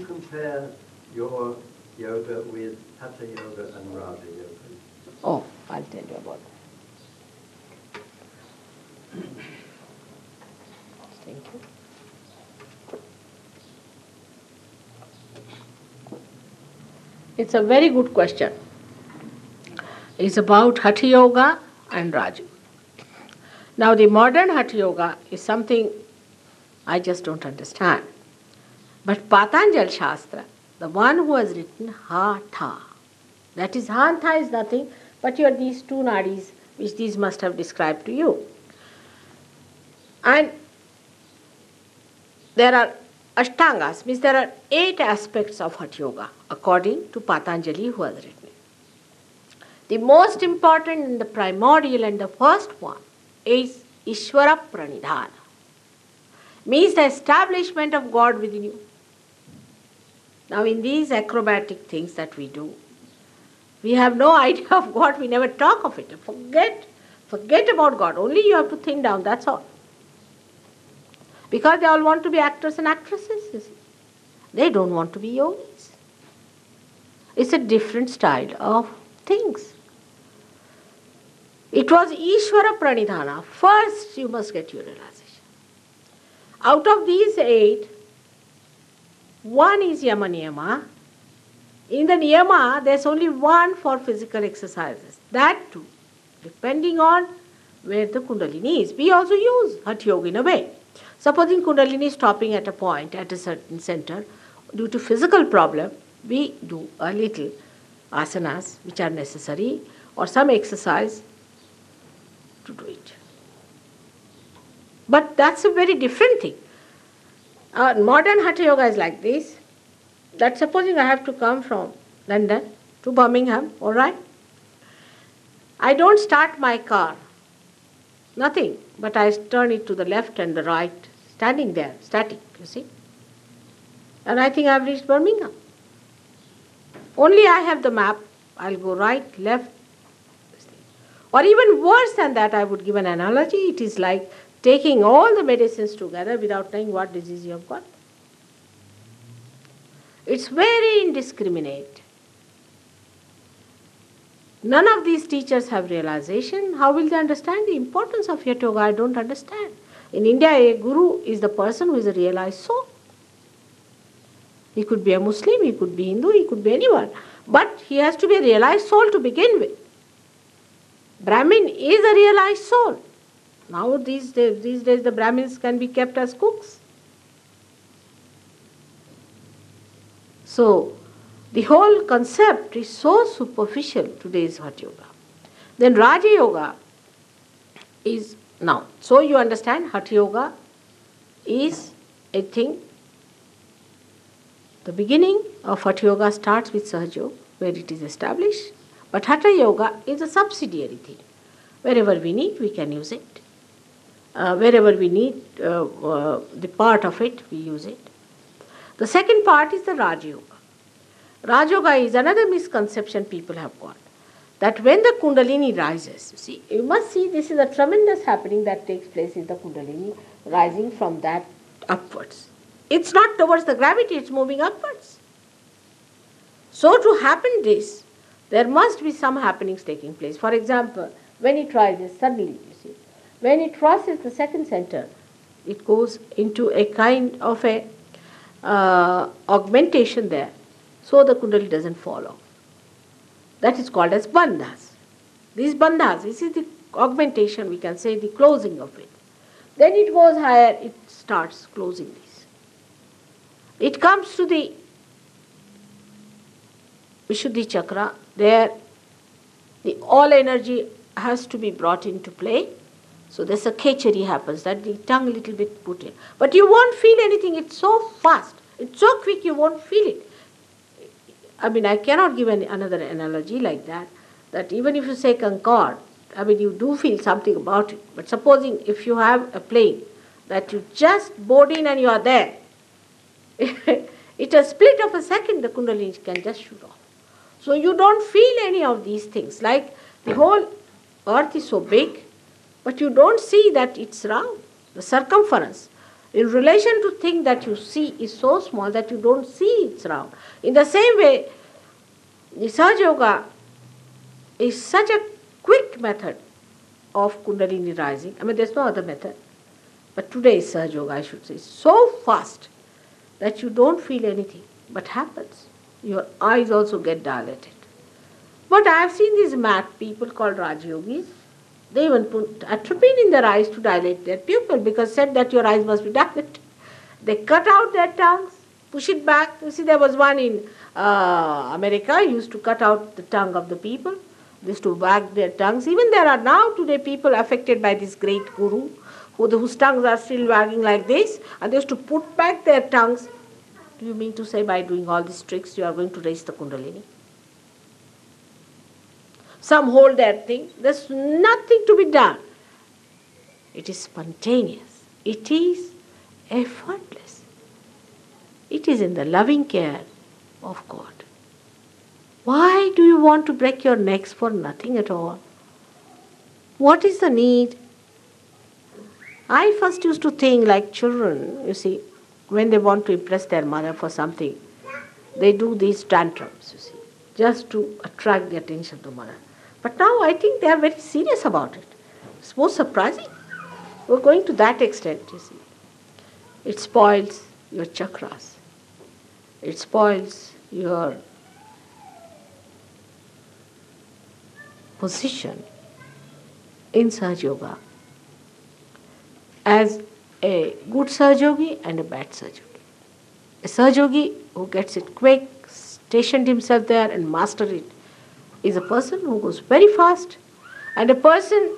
you compare your yoga with Hatha Yoga and Raja Yoga? Oh, I'll tell you about that. Thank you. It's a very good question. It's about Hatha Yoga and Raja. Now, the modern Hatha Yoga is something I just don't understand. But Patanjali Shastra, the one who has written Hatha, that is, Hatha is nothing but you are these two nadis which these must have described to you. And there are Ashtangas, means there are 8 aspects of Hatha Yoga according to Patanjali who has written it. The most important and the primordial and the first one is Ishvara Pranidhana, means the establishment of God within you. Now in these acrobatic things that we do, we have no idea of God, we never talk of it. Forget about God, only you have to think down, that's all. Because they all want to be actors and actresses, you see. They don't want to be yogis. It's a different style of things. It was Ishvara Pranidhana. First you must get your realization. Out of these 8, one is Yama Niyama. In the Niyama, there's only one for physical exercises. That too, depending on where the Kundalini is. We also use Hatha Yoga in a way. Supposing Kundalini is stopping at a point, at a certain center, due to physical problem, we do a little asanas which are necessary or some exercise to do it. But that's a very different thing. Modern Hatha Yoga is like this, that supposing I have to come from London to Birmingham, all right? I don't start my car, nothing, but I turn it to the left and the right, standing there, static, you see. And I think I've reached Birmingham. Only I have the map, I'll go right, left. Or even worse than that, I would give an analogy. It is like taking all the medicines together without knowing what disease you have got. It's very indiscriminate. None of these teachers have realization. How will they understand the importance of Hatha Yoga? I don't understand. In India, a guru is the person who is a realized soul. He could be a Muslim, he could be Hindu, he could be anyone. But he has to be a realized soul to begin with. Brahmin is a realized soul. Now these days the Brahmins can be kept as cooks. So the whole concept is so superficial, today's Hatha Yoga. Then Raja Yoga is now. So you understand Hatha Yoga is a thing. The beginning of Hatha Yoga starts with Sahaja, where it is established. But Hatha Yoga is a subsidiary thing. Wherever we need, we can use it. Wherever we need the part of it, we use it. The second part is the Raja Yoga. Raja Yoga is another misconception people have got. That when the Kundalini rises, you must see this is a tremendous happening that takes place in the Kundalini, rising from that upwards. It's not towards the gravity, it's moving upwards. So to happen this, there must be some happenings taking place. For example, when it rises suddenly, you see, when it crosses the second center, it goes into a kind of a augmentation there, so the Kundalini doesn't fall off. That is called as bandhas. These bandhas, this is the augmentation, we can say the closing of it. Then it goes higher, it starts closing this. It comes to the Vishuddhi chakra, there the all energy has to be brought into play. So there's a kechari happens, that the tongue a little bit put in. But you won't feel anything, it's so fast, it's so quick you won't feel it. I mean, I cannot give another analogy like that, that even if you say Concord, I mean, you do feel something about it. But supposing if you have a plane that you just board in and you are there, it's a split of a second, the Kundalini can just shoot off. So you don't feel any of these things. Like the whole earth is so big, but you don't see that it's round, the circumference. in relation to thing that you see is so small that you don't see it's round. In the same way, the Sahaja Yoga is such a quick method of Kundalini rising. I mean, there's no other method. But today's Sahaja Yoga, I should say, is so fast that you don't feel anything, but happens. Your eyes also get dilated. But I have seen these mad people called Raj Yogis. They even put atropine in their eyes to dilate their pupil because said that your eyes must be dilated. They cut out their tongues, push it back. You see, there was one in America, used to cut out the tongue of the people. They used to wag their tongues. Even there are now today people affected by this great guru whose tongues are still wagging like this, and they used to put back their tongues. Do you mean to say by doing all these tricks you are going to raise the Kundalini? Some hold that thing. There's nothing to be done. It is spontaneous. It is effortless. It is in the loving care of God. Why do you want to break your necks for nothing at all? What is the need? I first used to think like children, you see, when they want to impress their mother for something, they do these tantrums, you see, just to attract the attention of the mother. But now I think they are very serious about it. It's most surprising. We're going to that extent, you see. It spoils your chakras. It spoils your position in Sahaja Yoga as a good Sahaja Yogi and a bad Sahaja Yogi. A Sahaja Yogi who gets it quick, stationed himself there and mastered it, is a person who goes very fast, and a person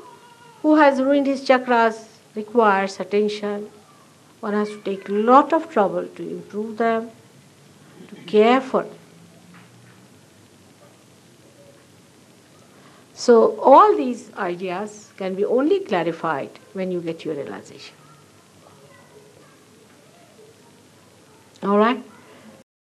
who has ruined his chakras requires attention. One has to take a lot of trouble to improve them, to care for them. So all these ideas can be only clarified when you get your realization. All right?